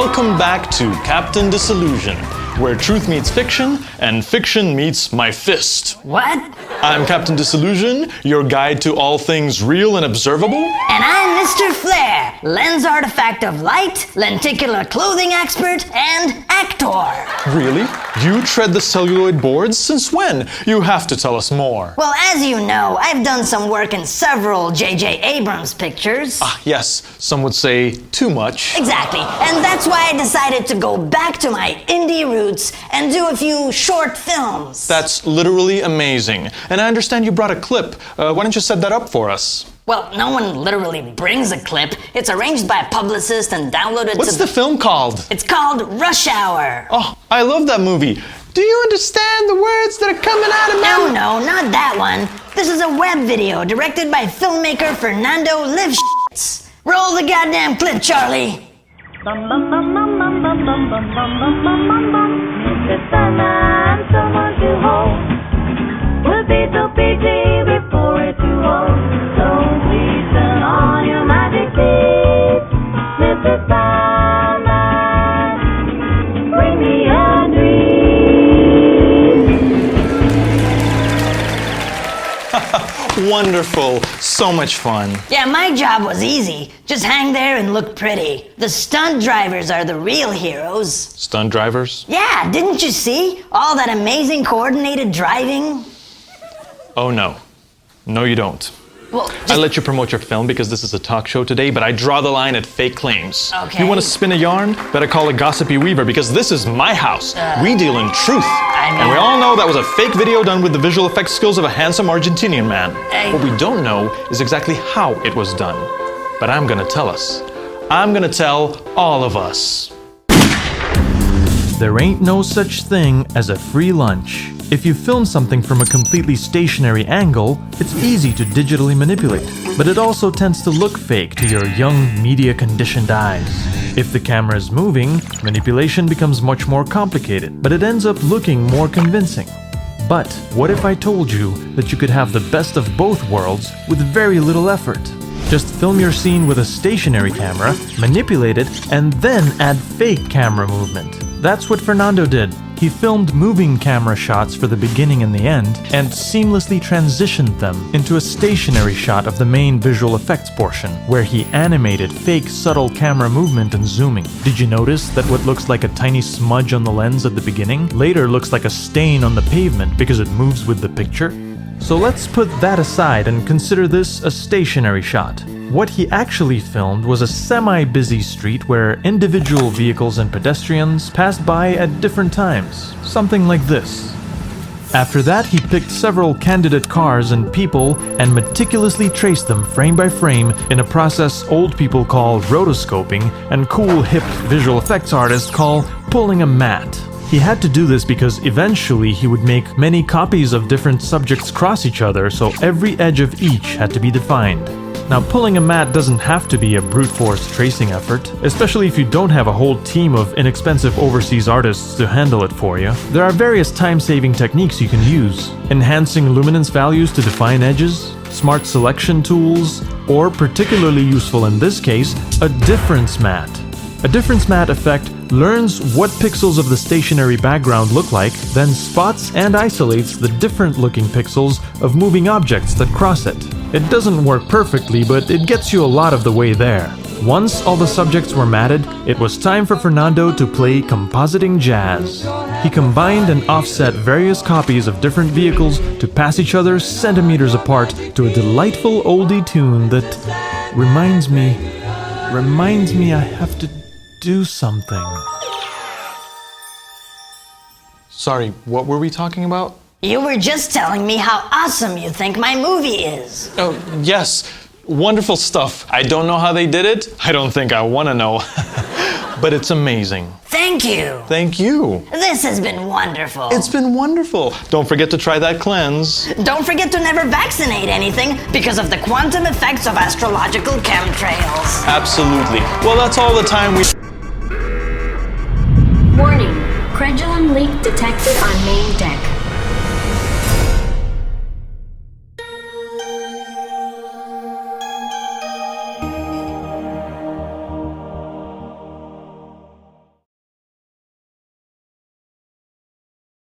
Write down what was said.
Welcome back to Captain Disillusion, where truth meets fiction and fiction meets my fist. What? I'm Captain Disillusion, your guide to all things real and observable. And I'm Mr. Flair, lens artifact of light, lenticular clothing expert, and actor. Really? You tread the celluloid boards? Since when? You have to tell us more. Well, as you know, I've done some work in several J.J. Abrams pictures. Ah, yes. Some would say too much. Exactly. And that's why I decided to go back to my indie roots and do a few short films. That's literally amazing. And I understand you brought a clip. Why don't you set that up for us? Well, no one literally brings a clip. It's arranged by a publicist and downloaded What's the film called? It's called Rush Hour. Oh, I love that movie. Do you understand the words that are coming out of my... No, not that one. This is a web video directed by filmmaker Fernando Livschitz. Roll the goddamn clip, Charlie. Mr. Sandman, someone to hold. Would be so busy before it's too old. So please turn on your magic beat. Mr. Sandman, bring me a dream. Wonderful. So much fun. Yeah, my job was easy. Just hang there and look pretty. The stunt drivers are the real heroes. Stunt drivers? Yeah, didn't you see? All that amazing coordinated driving. Oh, no. No, you don't. Well, I let you promote your film because this is a talk show today, but I draw the line at fake claims. Okay. You want to spin a yarn? Better call a gossipy weaver because this is my house. We deal in truth. And we all know that was a fake video done with the visual effects skills of a handsome Argentinian man. What we don't know is exactly how it was done. But I'm gonna tell us. I'm gonna tell all of us. There ain't no such thing as a free lunch. If you film something from a completely stationary angle, it's easy to digitally manipulate, but it also tends to look fake to your young, media-conditioned eyes. If the camera is moving, manipulation becomes much more complicated, but it ends up looking more convincing. But what if I told you that you could have the best of both worlds with very little effort? Just film your scene with a stationary camera, manipulate it, and then add fake camera movement. That's what Fernando did. He filmed moving camera shots for the beginning and the end, and seamlessly transitioned them into a stationary shot of the main visual effects portion, where he animated fake subtle camera movement and zooming. Did you notice that what looks like a tiny smudge on the lens at the beginning later looks like a stain on the pavement because it moves with the picture? So let's put that aside and consider this a stationary shot. What he actually filmed was a semi-busy street where individual vehicles and pedestrians passed by at different times. Something like this. After that, he picked several candidate cars and people and meticulously traced them frame by frame in a process old people call rotoscoping and cool hip visual effects artists call pulling a mat. He had to do this because eventually he would make many copies of different subjects cross each other, so every edge of each had to be defined. Now, pulling a mat doesn't have to be a brute force tracing effort, especially if you don't have a whole team of inexpensive overseas artists to handle it for you. There are various time-saving techniques you can use: enhancing luminance values to define edges, smart selection tools, or, particularly useful in this case, a difference mat. A difference mat effect learns what pixels of the stationary background look like, then spots and isolates the different looking pixels of moving objects that cross it. It doesn't work perfectly, but it gets you a lot of the way there. Once all the subjects were matted, it was time for Fernando to play compositing jazz. He combined and offset various copies of different vehicles to pass each other centimeters apart to a delightful oldie tune that reminds me I have to do something. Sorry, what were we talking about? You were just telling me how awesome you think my movie is. Oh, yes. Wonderful stuff. I don't know how they did it. I don't think I want to know. But it's amazing. Thank you. Thank you. This has been wonderful. It's been wonderful. Don't forget to try that cleanse. Don't forget to never vaccinate anything because of the quantum effects of astrological chemtrails. Absolutely. Well, that's all the time we... Warning. Credulum leak detected on main deck.